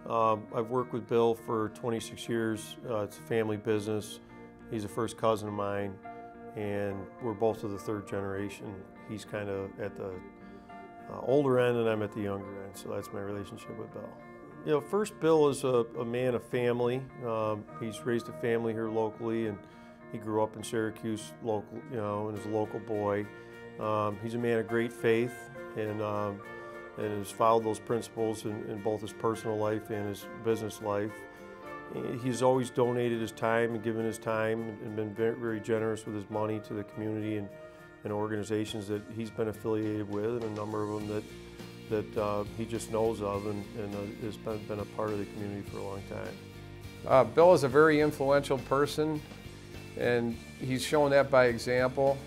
I've worked with Bill for 26 years. It's a family business. He's a first cousin of mine, and we're both of the third generation. He's kind of at the older end, and I'm at the younger end, so that's my relationship with Bill. You know, first, Bill is a man of family. He's raised a family here locally, and he grew up in Syracuse, local, and is a local boy. He's a man of great faith, and has followed those principles in both his personal life and his business life. He's always donated his time and given his time and been very, very generous with his money to the community and organizations that he's been affiliated with, and a number of them that he just knows of and has been a part of the community for a long time. Bill is a very influential person, and he's shown that by example.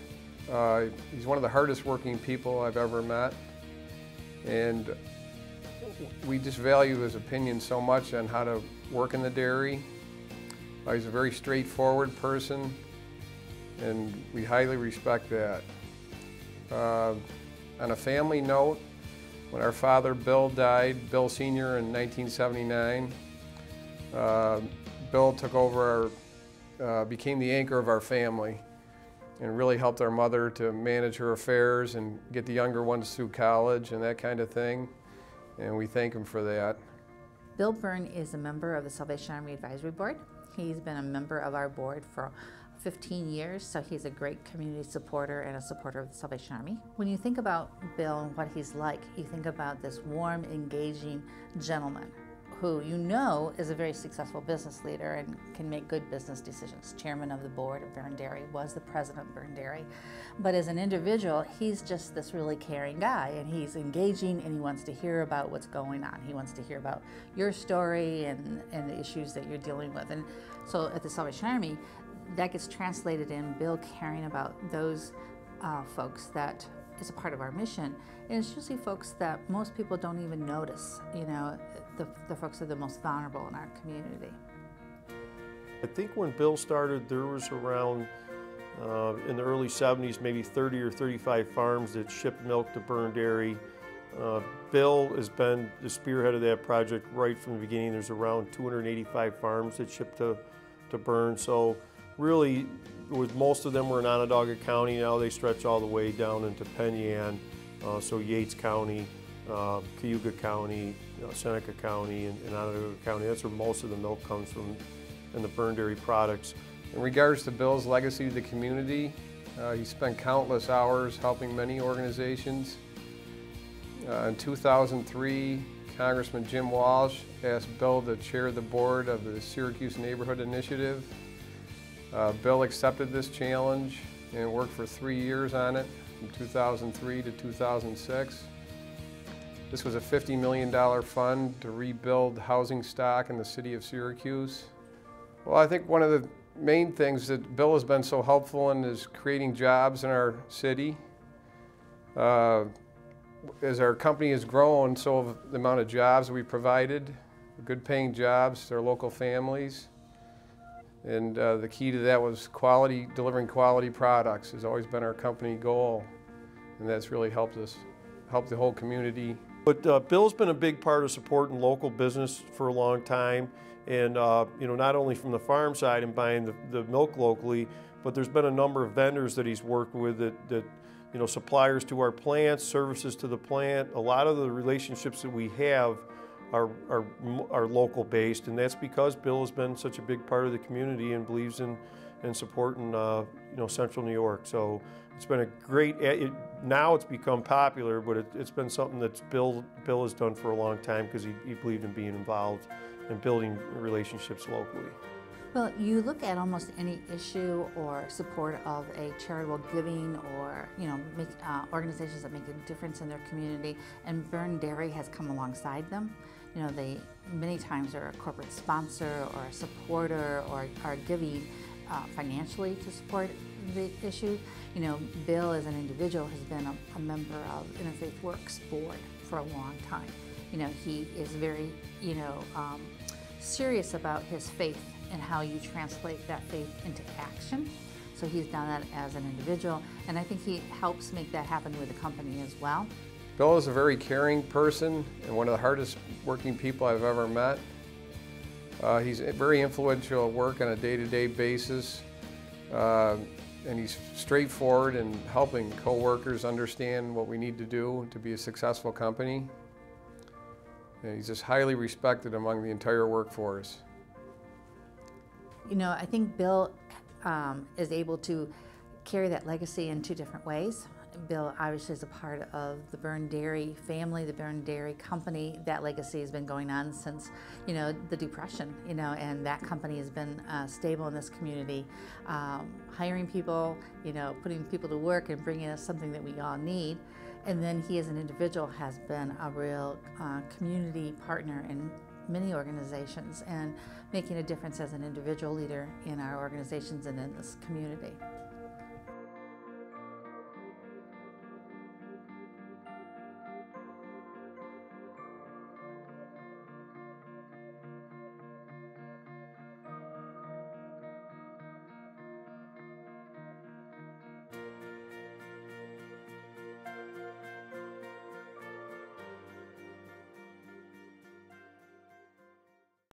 He's one of the hardest working people I've ever met, and we just value his opinion so much on how to work in the dairy. He's a very straightforward person, and we highly respect that. On a family note, when our father Bill died, Bill Sr. in 1979, Bill took over became the anchor of our family and really helped our mother to manage her affairs and get the younger ones through college and that kind of thing, and we thank him for that. Bill Byrne is a member of the Salvation Army Advisory Board. He's been a member of our board for 15 years, so he's a great community supporter and a supporter of the Salvation Army. When you think about Bill and what he's like, you think about this warm, engaging gentleman who you know is a very successful business leader and can make good business decisions. Chairman of the board of Byrne Dairy, was the president of Byrne Dairy. But as an individual, he's just this really caring guy, and he's engaging, and he wants to hear about what's going on. He wants to hear about your story and the issues that you're dealing with. And so at the Salvation Army, that gets translated in Bill caring about those folks that is a part of our mission. And it's usually folks that most people don't even notice, the folks that are the most vulnerable in our community. I think when Bill started, there was around, in the early 70s, maybe 30 or 35 farms that shipped milk to Byrne Dairy. Bill has been the spearhead of that project right from the beginning. There's around 285 farms that ship to Byrne. So really, with most of them were in Onondaga County. Now they stretch all the way down into Penn Yan, so Yates County, Cayuga County, Seneca County, and Onondaga County. That's where most of the milk comes from, and the Byrne Dairy products. In regards to Bill's legacy to the community, he spent countless hours helping many organizations. In 2003, Congressman Jim Walsh asked Bill to chair the board of the Syracuse Neighborhood Initiative. Bill accepted this challenge and worked for 3 years on it, from 2003 to 2006. This was a $50 million fund to rebuild housing stock in the city of Syracuse. Well, I think one of the main things that Bill has been so helpful in is creating jobs in our city. As our company has grown, so have the amount of jobs we provided, good paying jobs to our local families. And the key to that was delivering quality products has always been our company goal. And that's really helped the whole community. But Bill's been a big part of supporting local business for a long time. And not only from the farm side and buying the milk locally, but there's been a number of vendors that he's worked with that suppliers to our plants, services to the plant. A lot of the relationships that we have are local based, and that's because Bill has been such a big part of the community and believes in supporting Central New York. So it's been a great. Now it's become popular, but it's been something that Bill has done for a long time because he believed in being involved and building relationships locally. Well, you look at almost any issue or support of a charitable giving or organizations that make a difference in their community, and Byrne Dairy has come alongside them. They many times are a corporate sponsor or a supporter or are giving financially to support the issue. Bill as an individual has been a member of Interfaith Works Board for a long time. He is very serious about his faith and how you translate that faith into action. So he's done that as an individual, and I think he helps make that happen with the company as well. Bill is a very caring person and one of the hardest working people I've ever met. He's very influential at work on a day-to-day basis, and he's straightforward in helping coworkers understand what we need to do to be a successful company. And he's just highly respected among the entire workforce. You know, I think Bill is able to carry that legacy in two different ways. Bill obviously is a part of the Byrne Dairy family, the Byrne Dairy company. That legacy has been going on since, you know, the Depression, you know, and that company has been stable in this community, hiring people, you know, putting people to work and bringing us something that we all need. And then he as an individual has been a real community partner in many organizations and making a difference as an individual leader in our organizations and in this community.